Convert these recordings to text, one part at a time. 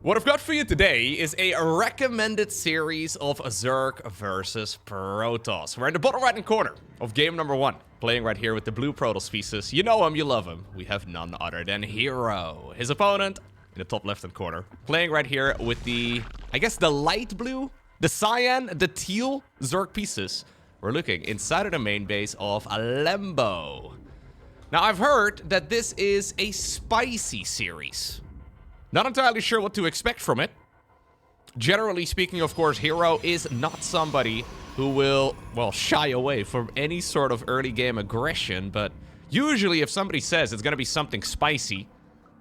What I've got for you today is a recommended series of Zerg versus Protoss. We're in the bottom right-hand corner of game number 1. Playing right here with the blue Protoss pieces. You know him, you love him. We have none other than herO. His opponent in the top left-hand corner. Playing right here with the, I guess the light blue, the cyan, the teal Zerg pieces. We're looking inside of the main base of Lambo. Now I've heard that this is a spicy series. Not entirely sure what to expect from it. Generally speaking, of course, herO is not somebody who will, well, shy away from any sort of early game aggression, but usually if somebody says it's going to be something spicy,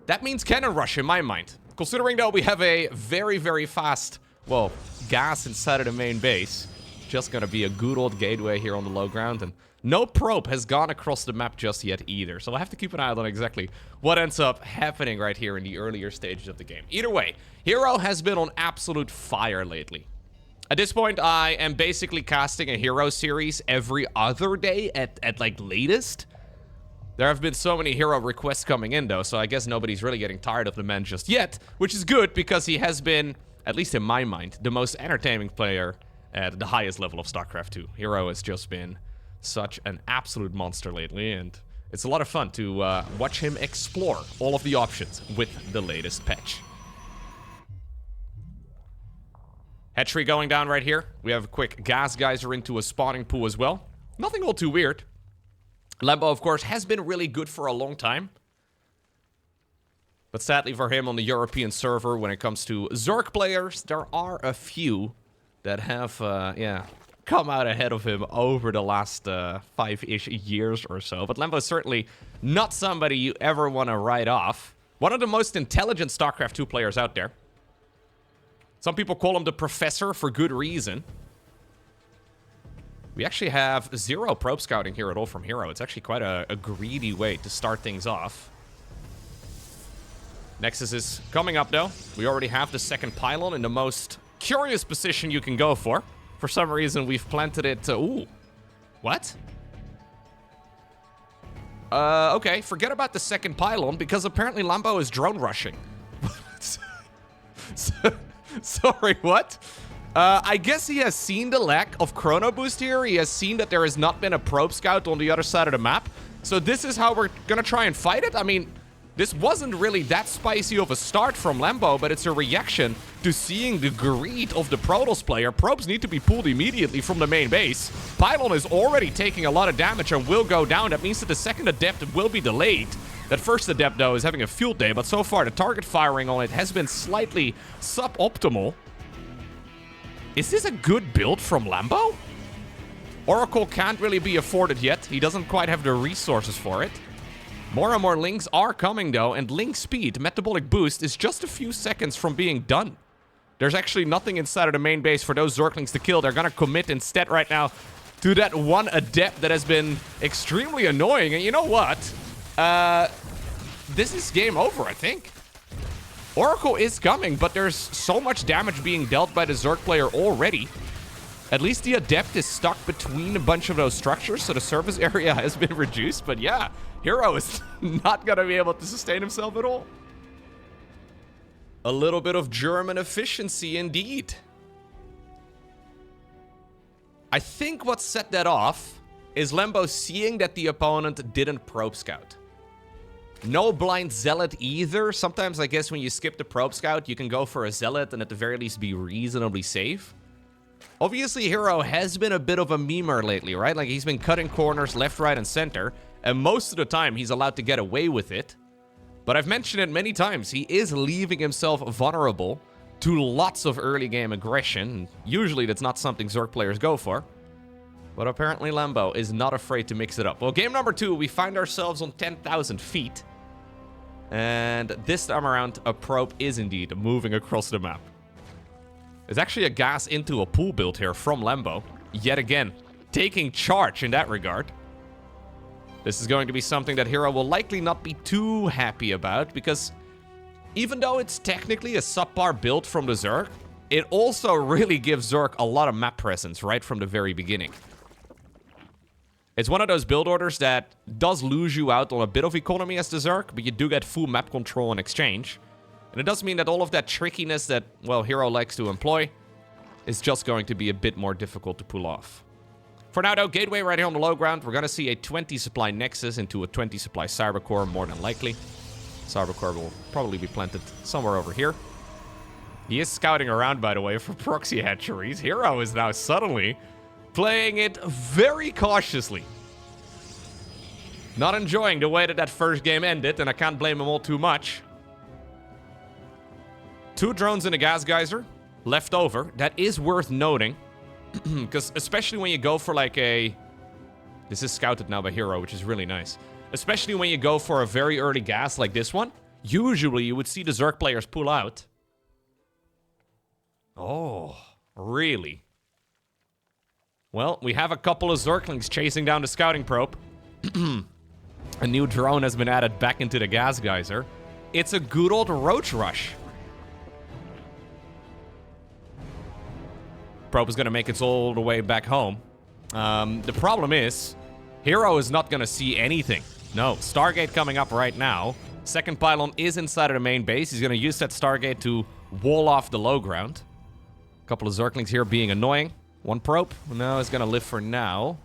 that means cannon rush in my mind. Considering though we have a very, very fast, well, gas inside of the main base, just going to be a good old gateway here on the low ground, and no probe has gone across the map just yet either, so I'll have to keep an eye out on exactly what ends up happening right here in the earlier stages of the game. Either way, herO has been on absolute fire lately. At this point, I am basically casting a herO series every other day at like latest. There have been so many herO requests coming in though, so I guess nobody's really getting tired of the man just yet, which is good because he has been, at least in my mind, the most entertaining player at the highest level of StarCraft 2. herO has just been such an absolute monster lately, and it's a lot of fun to watch him explore all of the options with the latest patch. Hatchery going down right here. We have a quick gas geyser into a spawning pool as well. Nothing all too weird. Lambo, of course, has been really good for a long time. But sadly for him on the European server, when it comes to Zerg players, there are a few that have, come out ahead of him over the last 5-ish years or so. But Lambo is certainly not somebody you ever want to write off. One of the most intelligent StarCraft 2 players out there. Some people call him the Professor for good reason. We actually have 0 probe scouting here at all from herO. It's actually quite a greedy way to start things off. Nexus is coming up though. We already have the second pylon in the most curious position you can go for. For some reason, we've planted it... ooh. What? Okay, forget about the second pylon, because apparently Lambo is drone rushing. Sorry, what? I guess he has seen the lack of chrono boost here. He has seen that there has not been a probe scout on the other side of the map. So this is how we're gonna try and fight it? I mean, this wasn't really that spicy of a start from Lambo, but it's a reaction to seeing the greed of the Protoss player. Probes need to be pulled immediately from the main base. Pylon is already taking a lot of damage and will go down. That means that the second adept will be delayed. That first adept, though, is having a field day, but so far the target firing on it has been slightly suboptimal. Is this a good build from Lambo? Oracle can't really be afforded yet. He doesn't quite have the resources for it. More and more links are coming though, and link speed, metabolic boost, is just a few seconds from being done. There's actually nothing inside of the main base for those Zerglings to kill. They're gonna commit instead right now to that one adept that has been extremely annoying. And you know what? This is game over, I think. Oracle is coming, but there's so much damage being dealt by the Zerg player already. At least the adept is stuck between a bunch of those structures, so the surface area has been reduced. But yeah, herO is not going to be able to sustain himself at all. A little bit of German efficiency indeed. I think what set that off is Lambo seeing that the opponent didn't probe scout. No blind zealot either. Sometimes I guess when you skip the probe scout, you can go for a zealot and at the very least be reasonably safe. Obviously, herO has been a bit of a memer lately, right? Like, he's been cutting corners left, right, and center, and most of the time, he's allowed to get away with it. But I've mentioned it many times, he is leaving himself vulnerable to lots of early game aggression. Usually, that's not something Zerg players go for. But apparently, Lambo is not afraid to mix it up. Well, game number 2, we find ourselves on 10,000 feet. And this time around, a probe is indeed moving across the map. There's actually a gas into a pool build here from Lambo. Yet again, taking charge in that regard. This is going to be something that herO will likely not be too happy about, because even though it's technically a subpar build from the Zerg, it also really gives Zerg a lot of map presence right from the very beginning. It's one of those build orders that does lose you out on a bit of economy as the Zerg, but you do get full map control in exchange. And it does mean that all of that trickiness that, well, herO likes to employ is just going to be a bit more difficult to pull off. For now, though, Gateway right here on the low ground. We're going to see a 20 supply Nexus into a 20 supply Cybercore, more than likely. Cybercore will probably be planted somewhere over here. He is scouting around, by the way, for proxy hatcheries. herO is now suddenly playing it very cautiously. Not enjoying the way that that first game ended, and I can't blame him all too much. 2 drones in a gas geyser left over. That is worth noting. Because especially when you go for like a... This is scouted now by herO, which is really nice. Especially when you go for a very early gas like this one. Usually you would see the Zerg players pull out. Oh, really? Well, we have a couple of Zerglings chasing down the scouting probe. A new drone has been added back into the gas geyser. It's a good old Roach rush. Probe is going to make its all the way back home. The problem is, herO is not going to see anything. No, Stargate coming up right now. Second pylon is inside of the main base. He's going to use that Stargate to wall off the low ground. A couple of Zerglings here being annoying. One probe. No, it's going to live for now.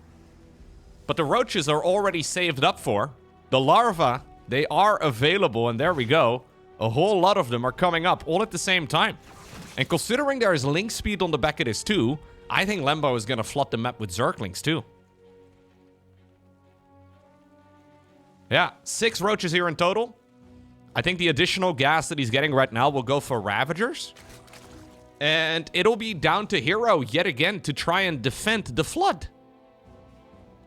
But the Roaches are already saved up for. The larvae, they are available, and there we go. A whole lot of them are coming up all at the same time. And considering there is link speed on the back of this too, I think Lambo is going to flood the map with Zerglings too. Yeah, 6 Roaches here in total. I think the additional gas that he's getting right now will go for Ravagers. And it'll be down to herO yet again to try and defend the flood.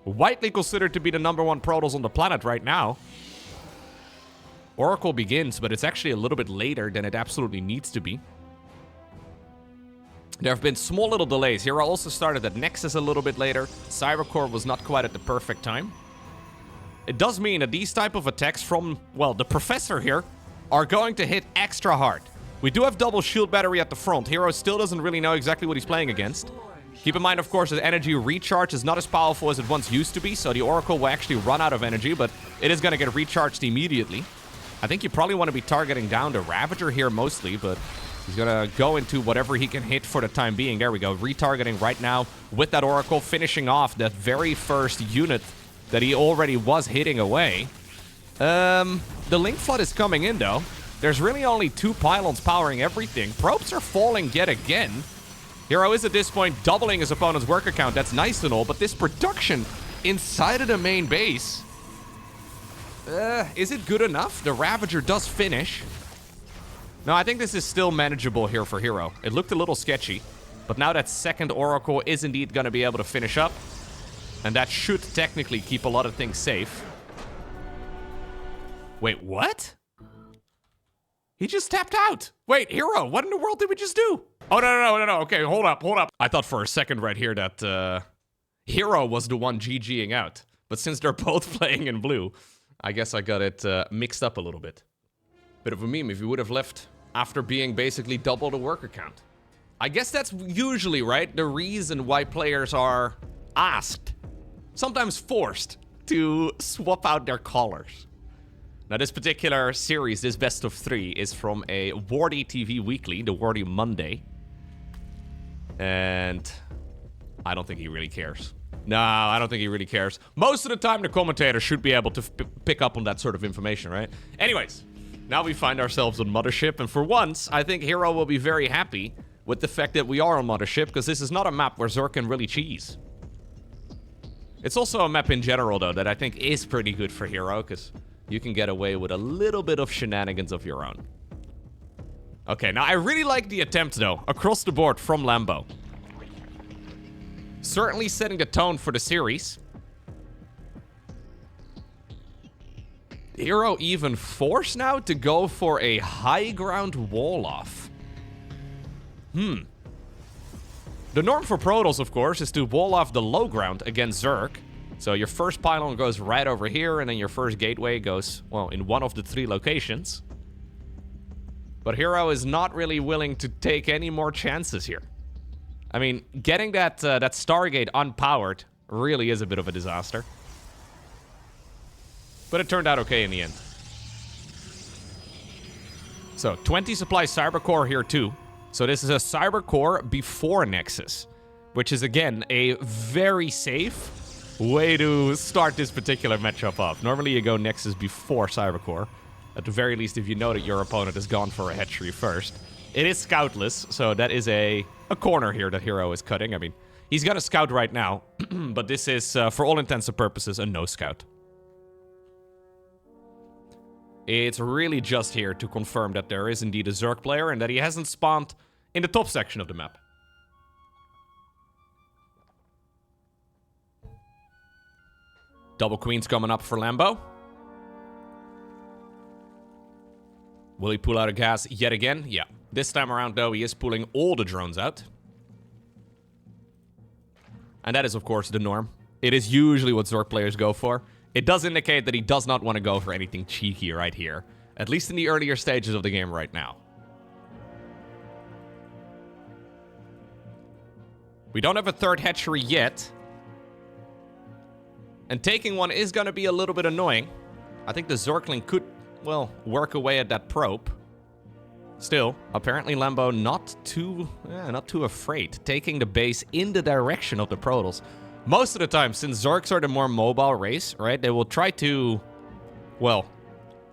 Widely considered to be the #1 Protoss on the planet right now. Oracle begins, but it's actually a little bit later than it absolutely needs to be. There have been small little delays. herO also started at Nexus a little bit later. Cybercore was not quite at the perfect time. It does mean that these type of attacks from, well, the Professor here are going to hit extra hard. We do have double shield battery at the front. herO still doesn't really know exactly what he's playing against. Keep in mind, of course, that energy recharge is not as powerful as it once used to be, so the Oracle will actually run out of energy, but it is going to get recharged immediately. I think you probably want to be targeting down the Ravager here mostly, but he's going to go into whatever he can hit for the time being. There we go. Retargeting right now with that Oracle, finishing off that very first unit that he already was hitting away. The Link Flood is coming in, though. There's really only 2 pylons powering everything. Probes are falling yet again. herO is at this point doubling his opponent's worker count. That's nice and all, but this production inside of the main base... is it good enough? The Ravager does finish. No, I think this is still manageable here for herO. It looked a little sketchy, but now that second Oracle is indeed going to be able to finish up. And that should technically keep a lot of things safe. Wait, what? He just tapped out. Wait, herO, what in the world did we just do? Oh, no. Okay, hold up. I thought for a second right here that herO was the one GGing out. But since they're both playing in blue, I guess I got it mixed up a little bit. Bit of a meme if you would have left after being basically double the worker count. I guess that's usually, right, the reason why players are asked, sometimes forced, to swap out their colors. Now, this particular series, this best of 3, is from a Wardy TV weekly, the Wardy Monday. And I don't think he really cares. No, I don't think he really cares. Most of the time, the commentator should be able to pick up on that sort of information, right? Anyways, now we find ourselves on Mothership, and for once, I think herO will be very happy with the fact that we are on Mothership, because this is not a map where Zerg can really cheese. It's also a map in general, though, that I think is pretty good for herO, because you can get away with a little bit of shenanigans of your own. Okay, now I really like the attempt, though, across the board from Lambo. Certainly setting the tone for the series. herO even forced now to go for a high ground wall off. The norm for Protoss, of course, is to wall off the low ground against Zerg. So your first pylon goes right over here, and then your first gateway goes, well, in one of the 3 locations. But herO is not really willing to take any more chances here. I mean, getting that Stargate unpowered really is a bit of a disaster. But it turned out okay in the end. So 20 supply cyber core here too. So this is a cyber core before Nexus, which is again a very safe way to start this particular matchup off. Normally you go Nexus before cyber core. At the very least, if you know that your opponent has gone for a hatchery first. It is scoutless, so that is a corner here that herO is cutting. I mean, he's gonna scout right now, but this is, for all intents and purposes, a no scout. It's really just here to confirm that there is indeed a Zerg player and that he hasn't spawned in the top section of the map. Double queens coming up for Lambo. Will he pull out a gas yet again? Yeah. This time around, though, he is pulling all the drones out. And that is, of course, the norm. It is usually what Zerg players go for. It does indicate that he does not want to go for anything cheeky right here. At least in the earlier stages of the game right now. We don't have a third hatchery yet. And taking one is going to be a little bit annoying. I think the Zergling could, well, work away at that probe. Still, apparently Lambo not too afraid. Taking the base in the direction of the Protoss. Most of the time, since Zergs are the more mobile race, right? They will try to, well,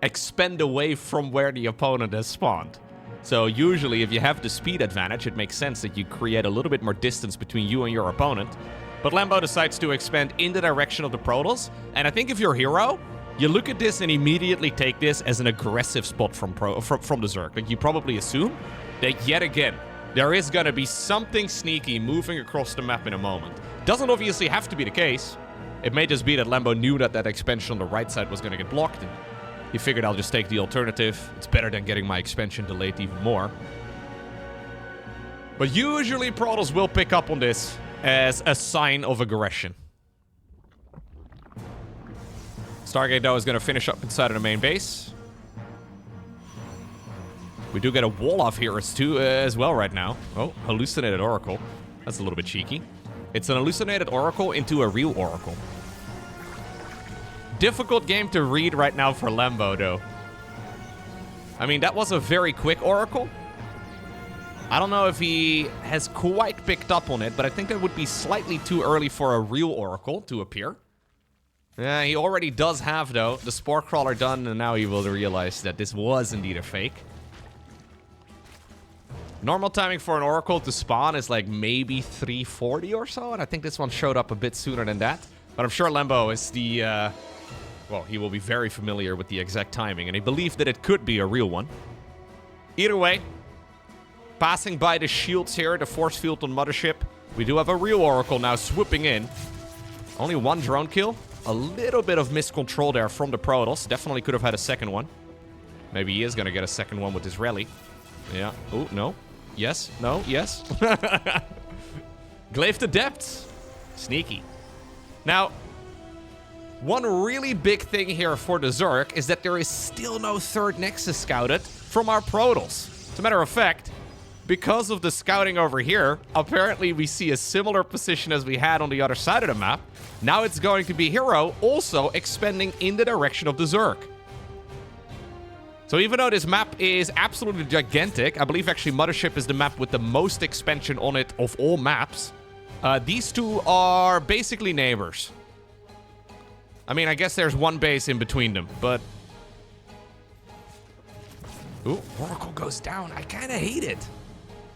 expend away from where the opponent has spawned. So usually, if you have the speed advantage, it makes sense that you create a little bit more distance between you and your opponent. But Lambo decides to expand in the direction of the Protoss. And I think if you're herO, you look at this and immediately take this as an aggressive spot from the Zerg. Like, you probably assume that, yet again, there is going to be something sneaky moving across the map in a moment. Doesn't obviously have to be the case. It may just be that Lambo knew that that expansion on the right side was going to get blocked. And he figured, I'll just take the alternative. It's better than getting my expansion delayed even more. But usually Protoss will pick up on this as a sign of aggression. Stargate, though, is going to finish up inside of the main base. We do get a wall off here as well right now. Oh, hallucinated oracle. That's a little bit cheeky. It's an hallucinated oracle into a real oracle. Difficult game to read right now for Lambo, though. I mean, that was a very quick oracle. I don't know if he has quite picked up on it, but I think that would be slightly too early for a real oracle to appear. Yeah, he already does have, though, the Spore Crawler done, and now he will realize that this was indeed a fake. Normal timing for an Oracle to spawn is like maybe 340 or so, and I think this one showed up a bit sooner than that. But I'm sure Lambo is the, well, he will be very familiar with the exact timing, and he believed that it could be a real one. Either way, passing by the shields here, the force field on Mothership, we do have a real Oracle now swooping in. Only one drone kill. A little bit of miscontrol there from the Protoss. Definitely could have had a second one. Maybe he is going to get a second one with his rally. Yeah. Oh, no. Yes. No. Yes. Glaive to depths. Sneaky. Now, one really big thing here for the Zerg is that there is still no third Nexus scouted from our Protoss. As a matter of fact, because of the scouting over here, apparently we see a similar position as we had on the other side of the map. Now it's going to be herO also expanding in the direction of the Zerg. So even though this map is absolutely gigantic, I believe actually Mothership is the map with the most expansion on it of all maps. These two are basically neighbors. I mean, I guess there's one base in between them, but... Ooh, Oracle goes down. I kind of hate it.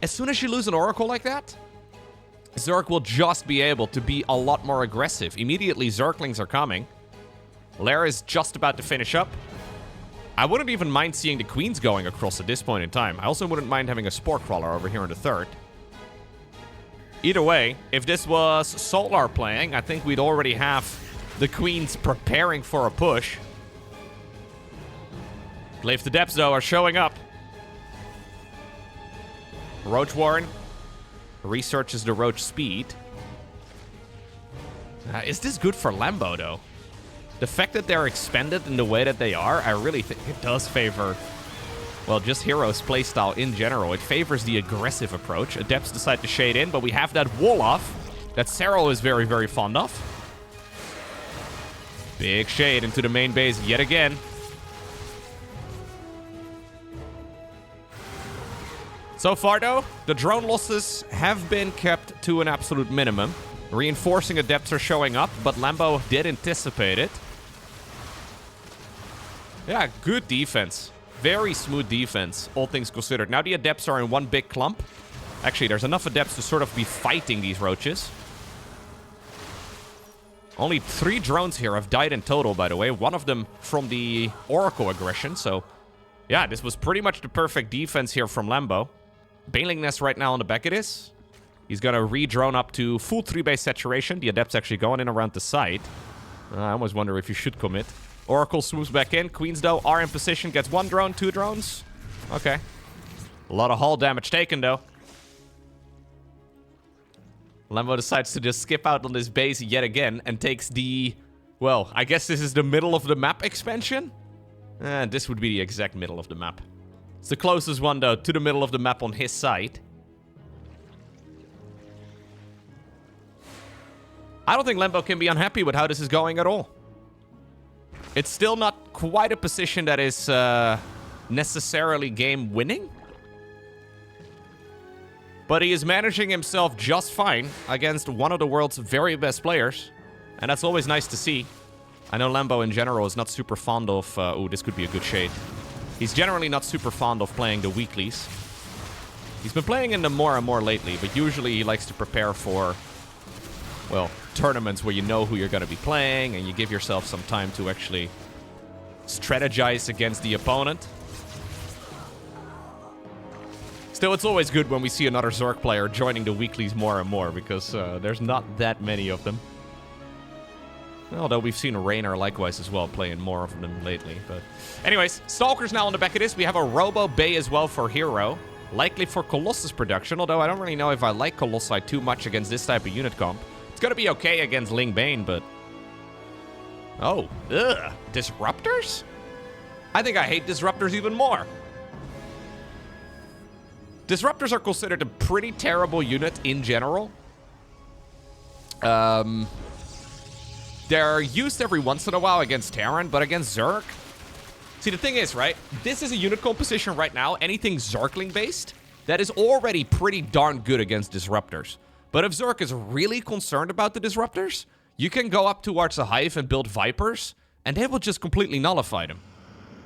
As soon as you lose an Oracle like that, Zerg will just be able to be a lot more aggressive. Immediately, Zerglings are coming. Lair is just about to finish up. I wouldn't even mind seeing the Queens going across at this point in time. I also wouldn't mind having a Spore Crawler over here in the third. Either way, if this was Solar playing, I think we'd already have the Queens preparing for a push. Glaive to Depths, though, are showing up. Roach Warren researches the Roach speed. Is this good for Lambo, though? The fact that they're expanded in the way that they are, I really think it does favor, well, just herO's playstyle in general. It favors the aggressive approach. Adepts decide to shade in, but we have that wall off that herO is very, very fond of. Big shade into the main base yet again. So far, though, the drone losses have been kept to an absolute minimum. Reinforcing adepts are showing up, but Lambo did anticipate it. Yeah, good defense. Very smooth defense, all things considered. Now the adepts are in one big clump. Actually, there's enough adepts to sort of be fighting these roaches. Only 3 drones here have died in total, by the way. One of them from the Oracle aggression, so... yeah, this was pretty much the perfect defense here from Lambo. Baneling Nest right now on the back of this. He's gonna re-drone up to full 3-base saturation. The adept's actually going in around the side. I almost wonder if you should commit. Oracle swoops back in. Queens, though, are in position. Gets 1 drone, 2 drones. Okay. A lot of hull damage taken, though. Lambo decides to just skip out on this base yet again and takes the... well, I guess this is the middle of the map expansion? This would be the exact middle of the map. It's the closest one, though, to the middle of the map on his side. I don't think Lambo can be unhappy with how this is going at all. It's still not quite a position that is necessarily game-winning. But he is managing himself just fine against one of the world's very best players. And that's always nice to see. I know Lambo in general is not super fond of... ooh, this could be a good shade. He's generally not super fond of playing the weeklies. He's been playing in them more and more lately, but usually he likes to prepare for... well, tournaments where you know who you're going to be playing and you give yourself some time to actually strategize against the opponent. Still, it's always good when we see another Zerg player joining the weeklies more and more, because there's not that many of them. Although we've seen Raynor likewise as well playing more of them lately. But anyways, Stalker's now on the back of this. We have a Robo Bay as well for herO. Likely for Colossus production, although I don't really know if I like Colossi too much against this type of unit comp. It's gonna be okay against Ling Bane, but... oh, ugh. Disruptors? I think I hate Disruptors even more. Disruptors are considered a pretty terrible unit in general. They're used every once in a while against Terran, but against Zerg... see, the thing is, right? This is a unit composition right now, anything Zergling-based, that is already pretty darn good against Disruptors. But if Zerg is really concerned about the Disruptors, you can go up towards the Hive and build Vipers, and they will just completely nullify them.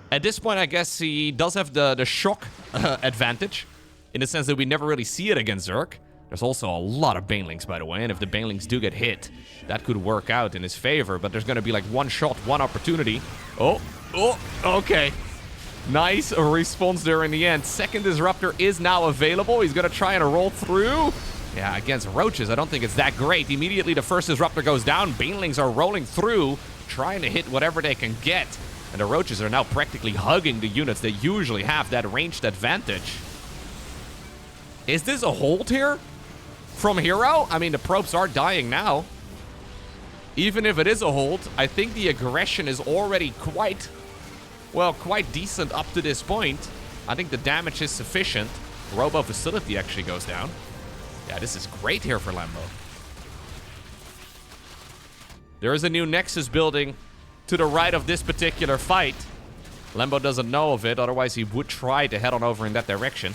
At this point, I guess he does have the shock advantage, in the sense that we never really see it against Zerg. There's also a lot of Banelings, by the way, and if the Banelings do get hit, that could work out in his favor, but there's going to be like one shot, one opportunity. Oh, okay. Nice response there in the end. Second Disruptor is now available. He's going to try and roll through. Yeah, against Roaches, I don't think it's that great. Immediately, the first Disruptor goes down. Banelings are rolling through, trying to hit whatever they can get. And the Roaches are now practically hugging the units that usually have that ranged advantage. Is this a hold here from herO? I mean, the probes are dying now. Even if it is a hold, I think the aggression is already quite decent up to this point. I think the damage is sufficient. Robo Facility actually goes down. Yeah, this is great here for Lambo. There is a new Nexus building to the right of this particular fight. Lambo doesn't know of it, otherwise he would try to head on over in that direction.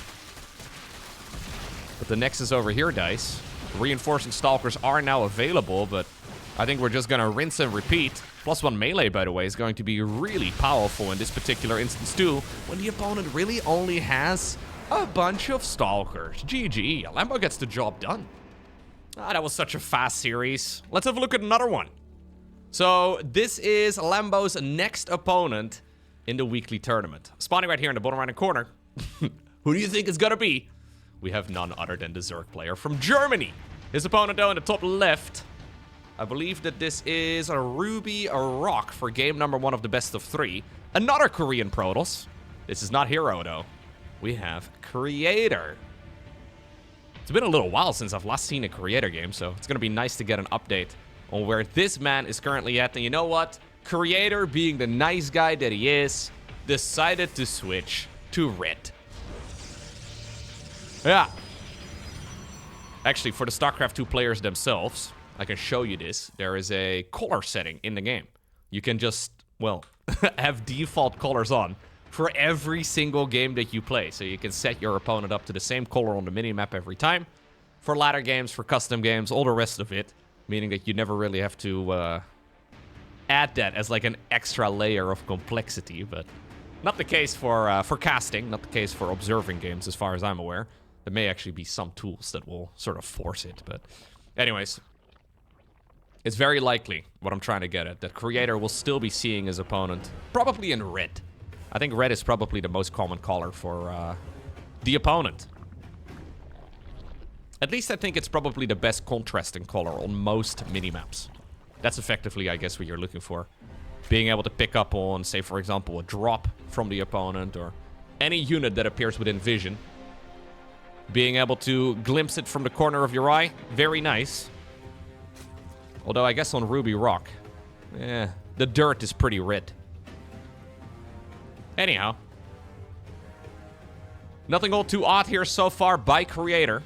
But the Nexus over here dies. Reinforcing Stalkers are now available, but I think we're just going to rinse and repeat. +1 melee, by the way, is going to be really powerful in this particular instance too, when the opponent really only has a bunch of Stalkers. GG. Lambo gets the job done. That was such a fast series. Let's have a look at another one. So this is Lambo's next opponent in the weekly tournament. Spawning right here in the bottom right corner. Who do you think it's going to be? We have none other than the Zerg player from Germany. His opponent, though, in the top left. I believe that this is a Ruby Rock for game number 1 of the best of 3. Another Korean Protoss. This is not herO, though. We have Creator. It's been a little while since I've last seen a Creator game, so it's going to be nice to get an update on where this man is currently at. And you know what? Creator, being the nice guy that he is, decided to switch to red. Yeah. Actually, for the StarCraft 2 players themselves, I can show you this. There is a color setting in the game. You can just, well, have default colors on. for every single game that you play. So you can set your opponent up to the same color on the minimap every time. For ladder games, for custom games, all the rest of it. Meaning that you never really have to add that as like an extra layer of complexity. But not the case for casting, not the case for observing games as far as I'm aware. There may actually be some tools that will sort of force it. But anyways, it's very likely what I'm trying to get at. That Creator will still be seeing his opponent probably in red. I think red is probably the most common color for the opponent. At least I think it's probably the best contrasting color on most minimaps. That's effectively, I guess, what you're looking for. Being able to pick up on, say, for example, a drop from the opponent or any unit that appears within vision. Being able to glimpse it from the corner of your eye, very nice. Although I guess on Ruby Rock, the dirt is pretty red. Anyhow. Nothing all too odd here so far by Creator.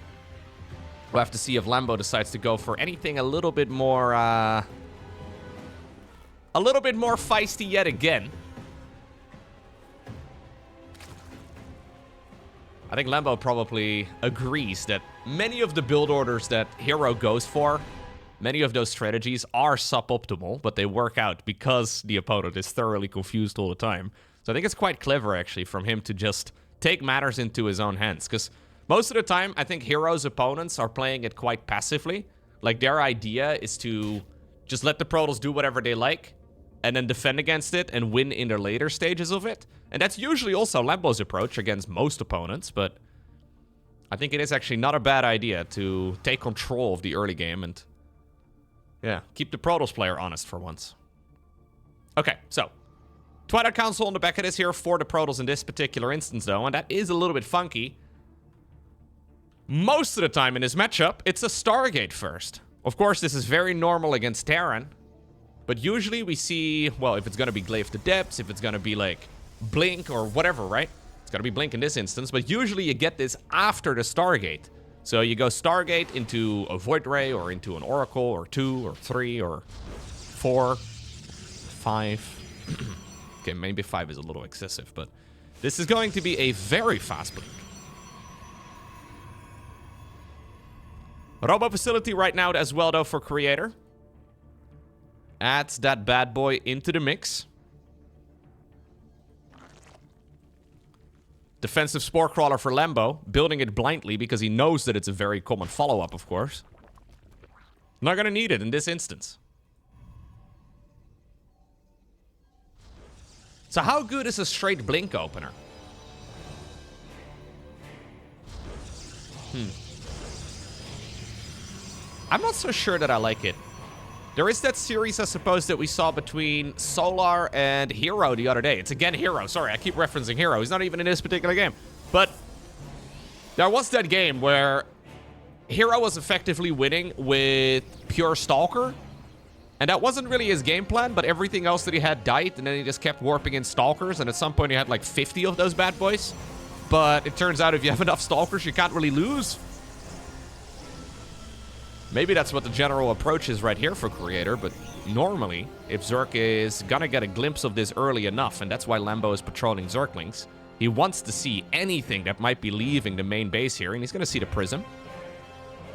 We'll have to see if Lambo decides to go for anything a little bit more feisty yet again. I think Lambo probably agrees that many of the build orders that herO goes for, many of those strategies are suboptimal, but they work out because the opponent is thoroughly confused all the time. So I think it's quite clever, actually, from him to just take matters into his own hands. Because most of the time, I think herO's opponents are playing it quite passively. Like, their idea is to just let the Protoss do whatever they like, and then defend against it and win in the later stages of it. And that's usually also Lambo's approach against most opponents, but I think it is actually not a bad idea to take control of the early game and, yeah, keep the Protoss player honest for once. Okay, so Twilight Council on the back of this here for the Protoss in this particular instance, though, and that is a little bit funky. Most of the time in this matchup, it's a Stargate first. Of course, this is very normal against Terran, but usually we see, well, if it's going to be Glaive to Depths, if it's going to be, like, Blink or whatever, right? It's going to be Blink in this instance, but usually you get this after the Stargate. So you go Stargate into a Void Ray or into an Oracle or 2 or 3 or 4, 5. Okay, maybe 5 is a little excessive, but this is going to be a very fast Blink. Robo Facility right now as well, though, for Creator. Adds that bad boy into the mix. Defensive Spore Crawler for Lambo, building it blindly because he knows that it's a very common follow-up, of course. Not gonna need it in this instance. So how good is a straight Blink opener? I'm not so sure that I like it. There is that series, I suppose, that we saw between Solar and herO the other day. It's again herO. Sorry, I keep referencing herO. He's not even in this particular game. But there was that game where herO was effectively winning with pure Stalker. And that wasn't really his game plan, but everything else that he had died, and then he just kept warping in Stalkers, and at some point he had like 50 of those bad boys. But it turns out if you have enough Stalkers, you can't really lose. Maybe that's what the general approach is right here for Creator, but normally, if Zerg is gonna get a glimpse of this early enough, and that's why Lambo is patrolling Zerglings, he wants to see anything that might be leaving the main base here, and he's gonna see the Prism.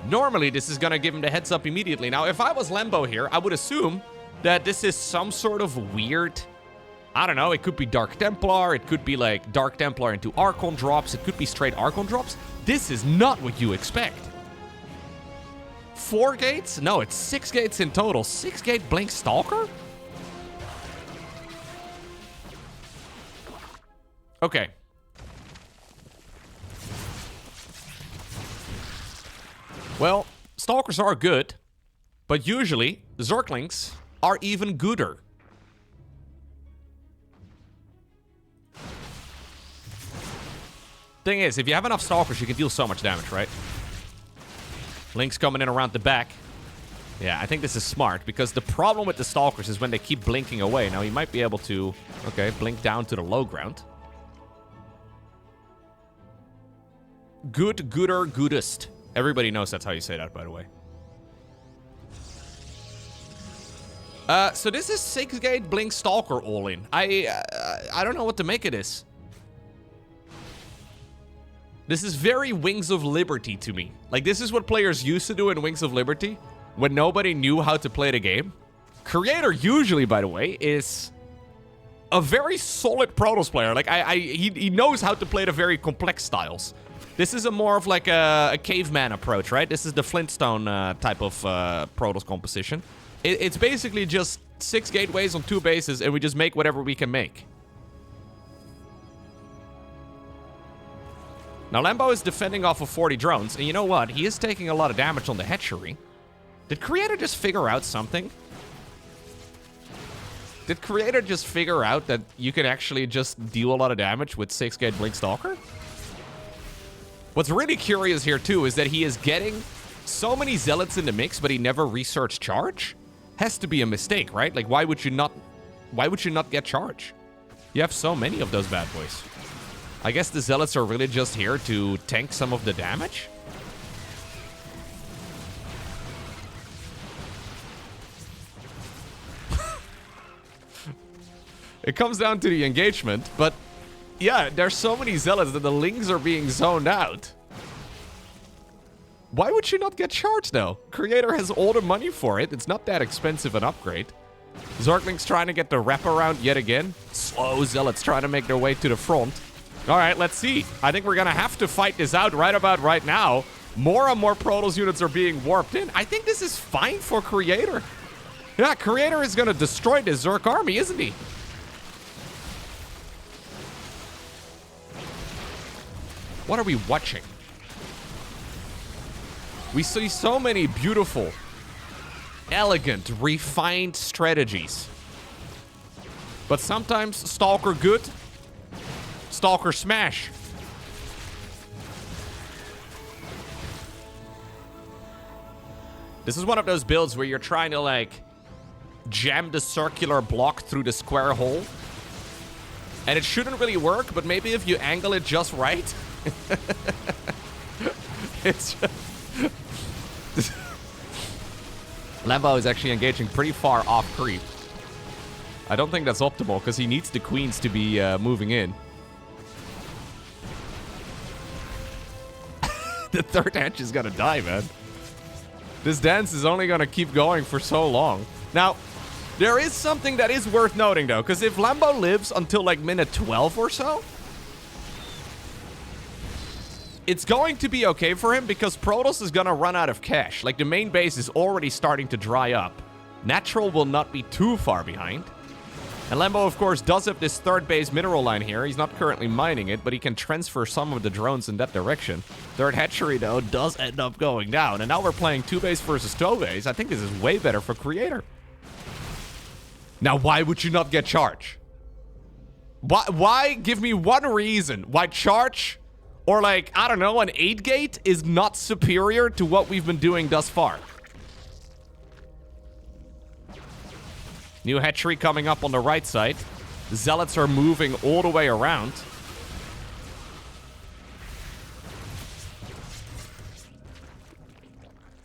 Normally, this is gonna give him the heads up immediately. Now, if I was Lambo here, I would assume that this is some sort of weird, I don't know, it could be Dark Templar, it could be like Dark Templar into Archon drops, it could be straight Archon drops. This is not what you expect. 4 gates? No, it's 6 gates in total. 6-gate Blink Stalker? Okay. Well, Stalkers are good, but usually Zerglings are even gooder. Thing is, if you have enough Stalkers, you can deal so much damage, right? Link's coming in around the back. Yeah, I think this is smart, because the problem with the Stalkers is when they keep blinking away. Now, he might be able to, okay, blink down to the low ground. Good, gooder, goodest. Everybody knows that's how you say that, by the way. So this is 6-gate Blink Stalker all in. I don't know what to make of this. This is very Wings of Liberty to me. Like, this is what players used to do in Wings of Liberty when nobody knew how to play the game. Creator usually, by the way, is a very solid Protoss player. Like, he knows how to play the very complex styles. This is a more of like a caveman approach, right? This is the Flintstone type of Protoss composition. It's basically just 6 gateways on 2 bases, and we just make whatever we can make. Now, Lambo is defending off of 40 drones, and you know what? He is taking a lot of damage on the hatchery. Did Creator just figure out something? Did Creator just figure out that you can actually just deal a lot of damage with 6-gate Blink Stalker? What's really curious here, too, is that he is getting so many Zealots in the mix, but he never researched charge? Has to be a mistake, right? Like, why would you not get charge? You have so many of those bad boys. I guess the Zealots are really just here to tank some of the damage. It comes down to the engagement, but yeah, there's so many Zealots that the Lings are being zoned out. Why would you not get charged, though? Creator has all the money for it. It's not that expensive an upgrade. Zergling's trying to get the wraparound yet again. Slow Zealots trying to make their way to the front. All right, let's see. I think we're going to have to fight this out right about right now. More and more Protoss units are being warped in. I think this is fine for Creator. Yeah, Creator is going to destroy the Zerg army, isn't he? What are we watching? We see so many beautiful, elegant, refined strategies. But sometimes Stalker good, Stalker smash. This is one of those builds where you're trying to, like, jam the circular block through the square hole. And it shouldn't really work, but maybe if you angle it just right. It's just... Lambo is actually engaging pretty far off creep. I don't think that's optimal, because he needs the queens to be moving in. The third hatch is gonna die, man. This dance is only gonna keep going for so long. Now, there is something that is worth noting, though, because if Lambo lives until, like, minute 12 or so, it's going to be okay for him, because Protoss is gonna run out of cash. Like, the main base is already starting to dry up. Natural will not be too far behind. And Lambo, of course, does have this third base mineral line here. He's not currently mining it, but he can transfer some of the drones in that direction. Third hatchery, though, does end up going down. And now we're playing 2 base versus 2 base. I think this is way better for Creator. Now, why would you not get charge? Why? Give me one reason why charge, or, like, I don't know, an 8-gate is not superior to what we've been doing thus far. New hatchery coming up on the right side. The Zealots are moving all the way around.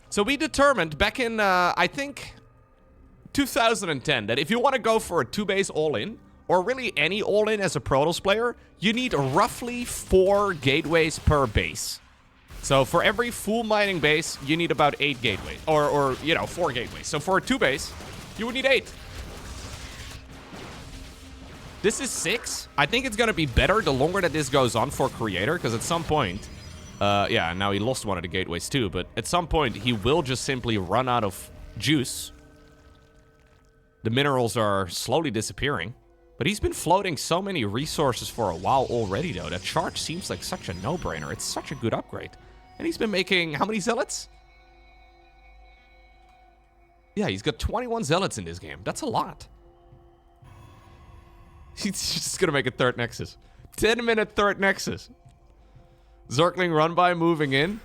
So we determined back in, I think, 2010, that if you want to go for a 2-base all-in, or really any all-in as a Protoss player, you need roughly 4 gateways per base. So for every full mining base, you need about 8 gateways. Or you know, 4 gateways. So for a 2-base, you would need 8. This is 6. I think it's going to be better the longer that this goes on for Creator, because at some point... yeah, now he lost one of the gateways too, but at some point, he will just simply run out of juice. The minerals are slowly disappearing. But he's been floating so many resources for a while already, though. That charge seems like such a no-brainer. It's such a good upgrade. And he's been making... how many Zealots? Yeah, he's got 21 Zealots in this game. That's a lot. He's just gonna make a third Nexus. 10-minute third Nexus. Zergling run by, moving in.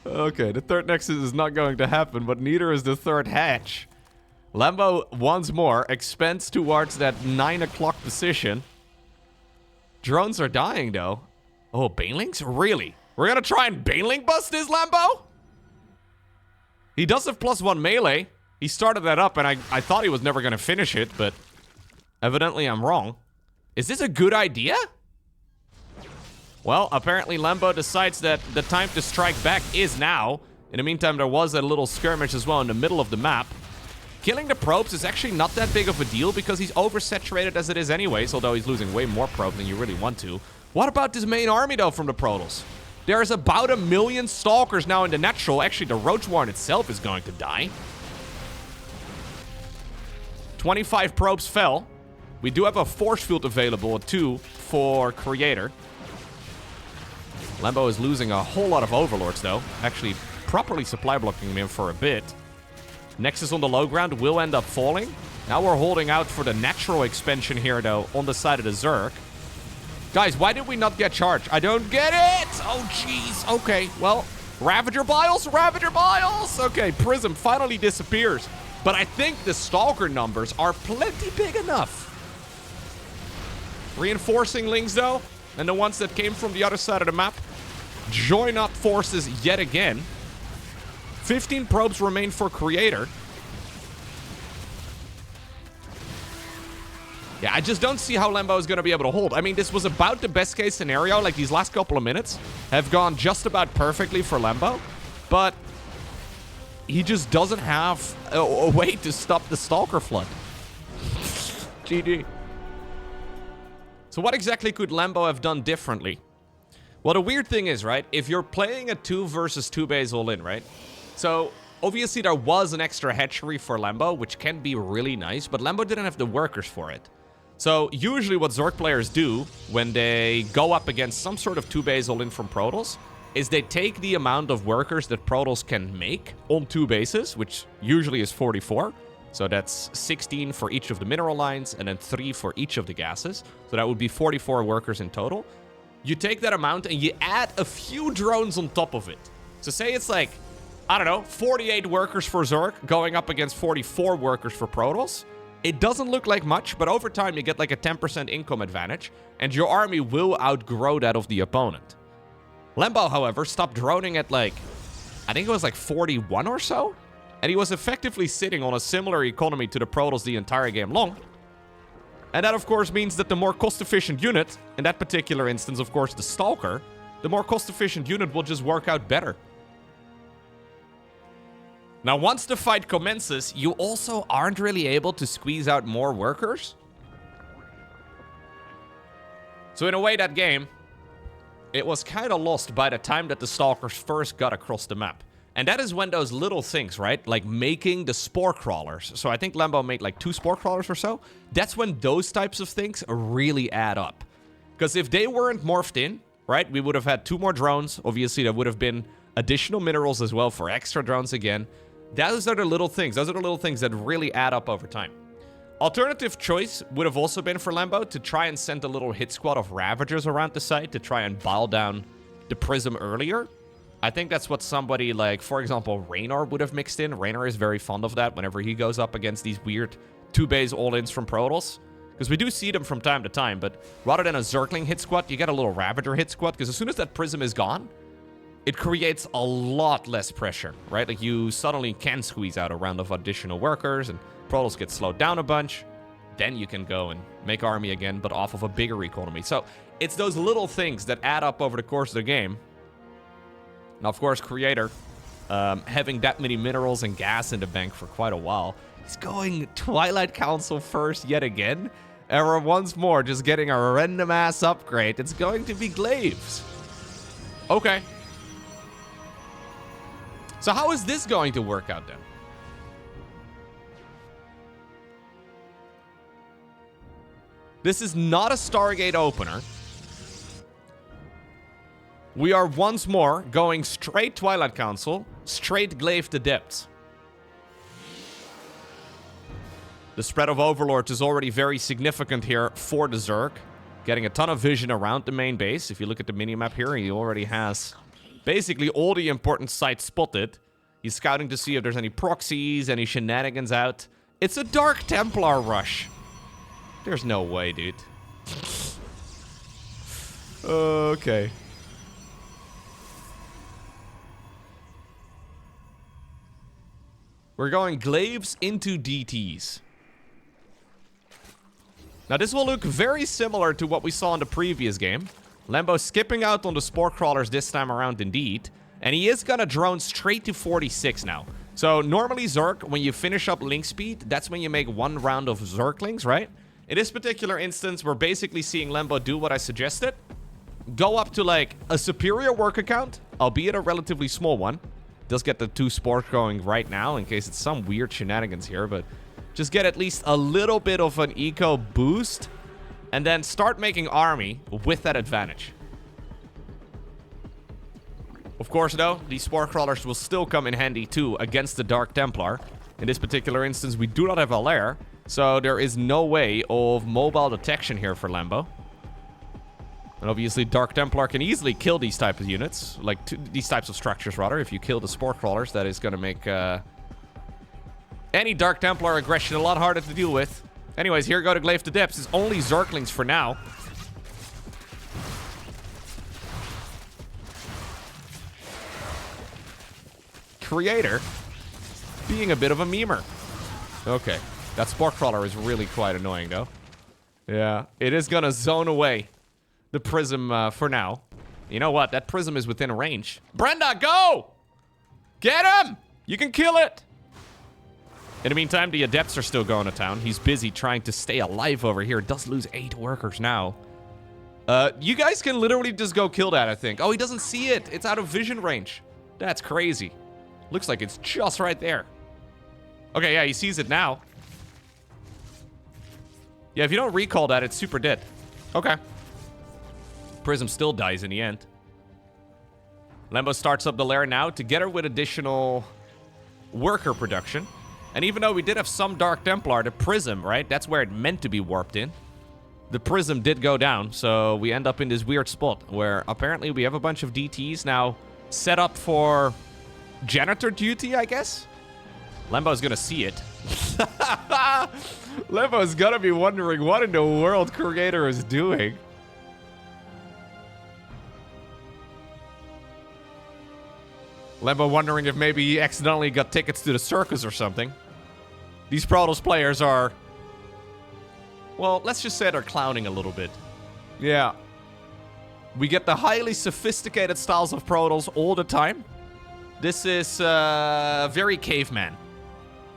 Okay, the third Nexus is not going to happen, but neither is the third hatch. Lambo, once more, expands towards that 9 o'clock position. Drones are dying, though. Oh, Banelings? Really? We're gonna try and Baneling bust this, Lambo? He does have +1 melee. He started that up, and I thought he was never going to finish it, but evidently I'm wrong. Is this a good idea? Well, apparently Lambo decides that the time to strike back is now. In the meantime, there was a little skirmish as well in the middle of the map. Killing the probes is actually not that big of a deal because he's oversaturated as it is anyways, although he's losing way more probes than you really want to. What about this main army, though, from the Protoss? There's about 1 million Stalkers now in the natural. Actually, the Roach Warren itself is going to die. 25 probes fell. We do have a force field available, 2 for Creator. Lambo is losing a whole lot of Overlords, though. Actually, properly supply blocking him for a bit. Nexus on the low ground will end up falling. Now we're holding out for the natural expansion here, though, on the side of the Zerg. Guys, why did we not get charged? I don't get it! Oh, jeez. Okay, well, Ravager Biles, Ravager Biles! Okay, Prism finally disappears. But I think the Stalker numbers are plenty big enough. Reinforcing Lings, though, and the ones that came from the other side of the map, join up forces yet again. 15 probes remain for Creator. Yeah, I just don't see how Lambo is going to be able to hold. I mean, this was about the best case scenario. Like, these last couple of minutes have gone just about perfectly for Lambo. But he just doesn't have a way to stop the Stalker flood. GG. So what exactly could Lambo have done differently? Well, the weird thing is, right, if you're playing a 2 versus 2 base all-in, right? So, obviously there was an extra hatchery for Lambo, which can be really nice, but Lambo didn't have the workers for it. So, usually what Zerg players do when they go up against some sort of 2 base all-in from Protoss is they take the amount of workers that Protoss can make on 2 bases, which usually is 44. So that's 16 for each of the mineral lines, and then 3 for each of the gases. So that would be 44 workers in total. You take that amount and you add a few drones on top of it. So say it's like, I don't know, 48 workers for Zerg going up against 44 workers for Protoss. It doesn't look like much, but over time you get like a 10% income advantage, and your army will outgrow that of the opponent. Lambo, however, stopped droning at like, I think it was like 41 or so, and he was effectively sitting on a similar economy to the Protoss the entire game long. And that, of course, means that the more cost-efficient unit, in that particular instance, of course, the Stalker, the more cost-efficient unit will just work out better. Now, once the fight commences, you also aren't really able to squeeze out more workers. So in a way, that game, it was kind of lost by the time that the Stalkers first got across the map. And that is when those little things, right? Like making the spore crawlers. So I think Lambo made like 2 spore crawlers or so. That's when those types of things really add up. Because if they weren't morphed in, right, we would have had 2 more drones. Obviously, there would have been additional minerals as well for extra drones again. Those are the little things. Those are the little things that really add up over time. Alternative choice would have also been for Lambo to try and send a little hit squad of Ravagers around the site to try and bile down the Prism earlier. I think that's what somebody like, for example, Raynor would have mixed in. Raynor is very fond of that whenever he goes up against these weird 2 base all-ins from Protoss. Because we do see them from time to time, but rather than a Zergling hit squad, you get a little Ravager hit squad. Because as soon as that Prism is gone, it creates a lot less pressure, right? Like, you suddenly can squeeze out a round of additional workers, and Protoss gets slowed down a bunch. Then you can go and make army again, but off of a bigger economy. So it's those little things that add up over the course of the game. Now, of course, Creator, having that many minerals and gas in the bank for quite a while, he's going Twilight Council first yet again. And we're once more just getting a random-ass upgrade. It's going to be Glaives. Okay. So how is this going to work out then? This is not a Stargate opener. We are once more going straight Twilight Council, straight Glaive to Depths. The spread of Overlords is already very significant here for the Zerg. Getting a ton of vision around the main base. If you look at the minimap here, he already has basically all the important sites spotted. He's scouting to see if there's any proxies, any shenanigans out. It's a Dark Templar rush. There's no way, dude. Okay. We're going glaives into DTs. Now, this will look very similar to what we saw in the previous game. Lambo skipping out on the spore crawlers this time around indeed. And he is gonna drone straight to 46 now. So, normally Zerg, when you finish up link speed, that's when you make one round of Zerglings, right? In this particular instance, we're basically seeing Lambo do what I suggested. Go up to, like, a superior work account, albeit a relatively small one. Does get the 2 spores going right now, in case it's some weird shenanigans here, but just get at least a little bit of an eco boost, and then start making army with that advantage. Of course, though, these spore crawlers will still come in handy, too, against the Dark Templar. In this particular instance, we do not have Alair, so there is no way of mobile detection here for Lambo. And obviously, Dark Templar can easily kill these type of units. Like, these types of structures, rather. If you kill the spore crawlers, that is going to make any Dark Templar aggression a lot harder to deal with. Anyways, here go to Glaive to Depths. It's only Zerglings for now. Creator being a bit of a memer. Okay. That spore crawler is really quite annoying, though. Yeah. It is going to zone away the prism for now. You know what? That prism is within range. Brenda, go! Get him! You can kill it! In the meantime, the Adepts are still going to town. He's busy trying to stay alive over here. Does lose 8 workers now. You guys can literally just go kill that, I think. Oh, he doesn't see it. It's out of vision range. That's crazy. Looks like it's just right there. Okay, yeah, he sees it now. Yeah, if you don't recall that, it's super dead. Okay. Prism still dies in the end. Lambo starts up the lair now, together with additional worker production. And even though we did have some Dark Templar, the Prism, right? That's where it meant to be warped in. The Prism did go down, so we end up in this weird spot where apparently we have a bunch of DTs now set up for janitor duty, I guess? Lambo's gonna see it. Lambo's gonna be wondering what in the world Creator is doing. Lambo wondering if maybe he accidentally got tickets to the circus or something. These Protoss players are... well, let's just say they're clowning a little bit. Yeah. We get the highly sophisticated styles of Protoss all the time. This is very caveman.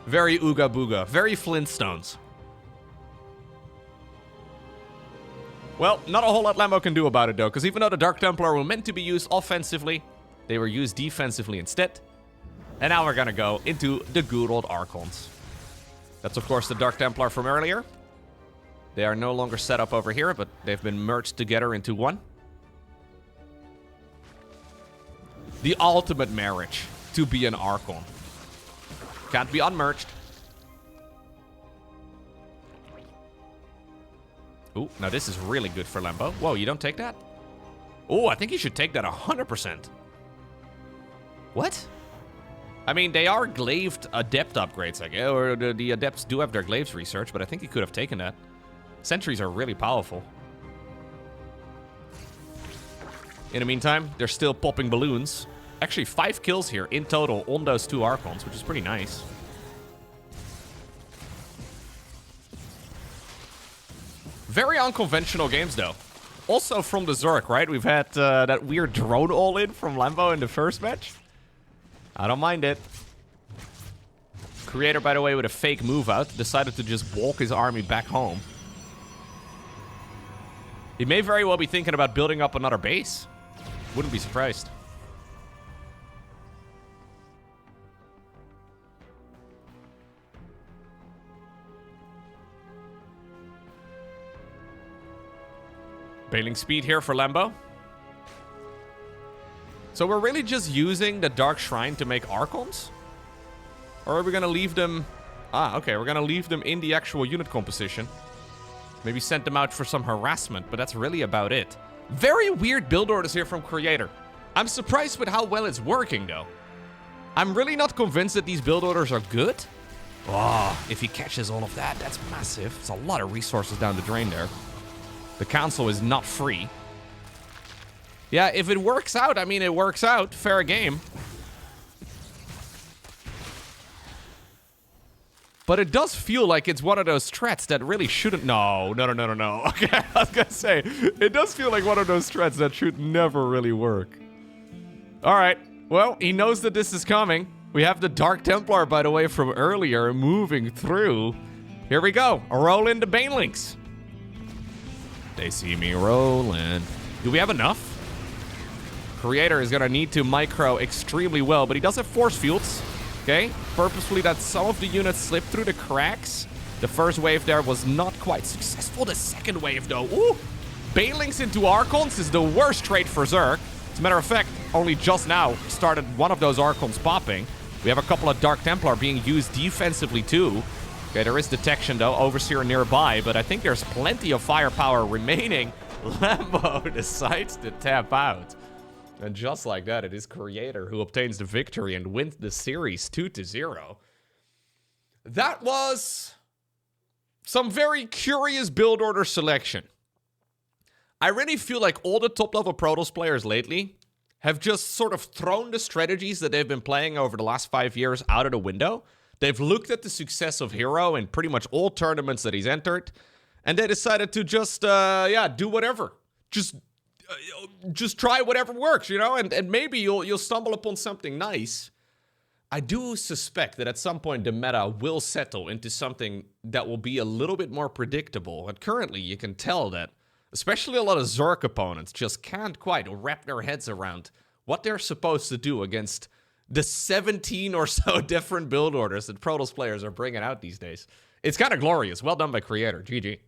Very Ooga Booga. Very Flintstones. Well, not a whole lot Lambo can do about it, though, because even though the Dark Templar were meant to be used offensively, they were used defensively instead. And now we're gonna go into the good old Archons. That's, of course, the Dark Templar from earlier. They are no longer set up over here, but they've been merged together into one. The ultimate marriage to be an Archon. Can't be unmerged. Ooh, now this is really good for Lambo. Whoa, you don't take that? Oh, I think you should take that 100%. What? I mean, they are glaved adept upgrades, I guess. Or the adepts do have their glaives research, but I think he could have taken that. Sentries are really powerful. In the meantime, they're still popping balloons. Actually, 5 kills here in total on those 2 Archons, which is pretty nice. Very unconventional games, though. Also from the Zerg, right? We've had that weird drone all-in from Lambo in the first match. I don't mind it. Creator, by the way, with a fake move out, decided to just walk his army back home. He may very well be thinking about building up another base. Wouldn't be surprised. Bailing speed here for Lambo. So we're really just using the Dark Shrine to make Archons? Or are we gonna leave them... ah, okay, we're gonna leave them in the actual unit composition. Maybe send them out for some harassment, but that's really about it. Very weird build orders here from Creator. I'm surprised with how well it's working, though. I'm really not convinced that these build orders are good. Oh, if he catches all of that, that's massive. It's a lot of resources down the drain there. The council is not free. Yeah, if it works out, I mean, it works out. Fair game. But it does feel like it's one of those threats that really shouldn't... No. Okay, I was gonna say, it does feel like one of those threats that should never really work. Alright, well, he knows that this is coming. We have the Dark Templar, by the way, from earlier, moving through. Here we go. A roll into Banelings. They see me rolling. Do we have enough? Creator is gonna need to micro extremely well, but he does have force fields. Okay, purposefully that some of the units slip through the cracks. The first wave there was not quite successful. The second wave, though, ooh! Banelings into Archons is the worst trait for Zerg. As a matter of fact, only just now started one of those Archons popping. We have a couple of Dark Templar being used defensively, too. Okay, there is detection, though. Overseer nearby, but I think there's plenty of firepower remaining. Lambo decides to tap out. And just like that, it is Creator who obtains the victory and wins the series 2-0. That was some very curious build order selection. I really feel like all the top-level Protoss players lately have just sort of thrown the strategies that they've been playing over the last 5 years out of the window. They've looked at the success of herO in pretty much all tournaments that he's entered, and they decided to just, do whatever. Just try whatever works, you know, and maybe you'll stumble upon something nice. I do suspect that at some point the meta will settle into something that will be a little bit more predictable. And currently you can tell that, especially a lot of Zerg opponents, just can't quite wrap their heads around what they're supposed to do against the 17 or so different build orders that Protoss players are bringing out these days. It's kind of glorious. Well done by Creator. GG.